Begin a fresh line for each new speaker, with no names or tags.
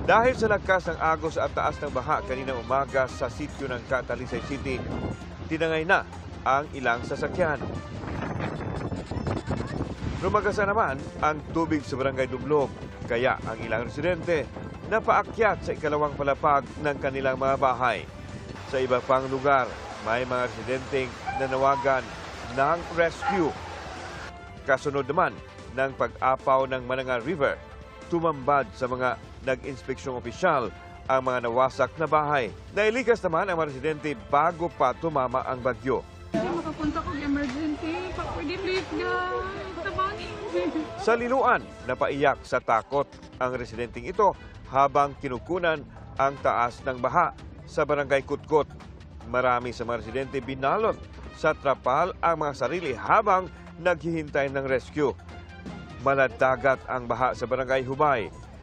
Dahil sa lakas ng agos at taas ng baha kaninang umaga sa sitio ng Catalisay City, tinangay na ang ilang sasakyan. Rumagasa naman ang tubig sa Barangay Dumlog, kaya ang ilang residente napaakyat sa ikalawang palapag ng kanilang mga bahay. Sa iba pang lugar, may mga residenteng nanawagan ng rescue. Kasunod naman ng pag-apaw ng Manangal River, tumambad sa mga nag-inspeksyong opisyal ang mga nawasak na bahay. Nailikas naman ang mga residente bago pa tumama ang bagyo.
Hindi makapunta kong emergency. Pwede please guys. Tabangin.
Sa Liloan, napaiyak sa takot ang residenteng ito habang kinukunan ang taas ng baha sa Barangay Kutkot. Marami sa mga residente binalot sa trapal ang mga sarili habang naghihintay ng rescue. Maladagat ang baha sa Barangay Hubay.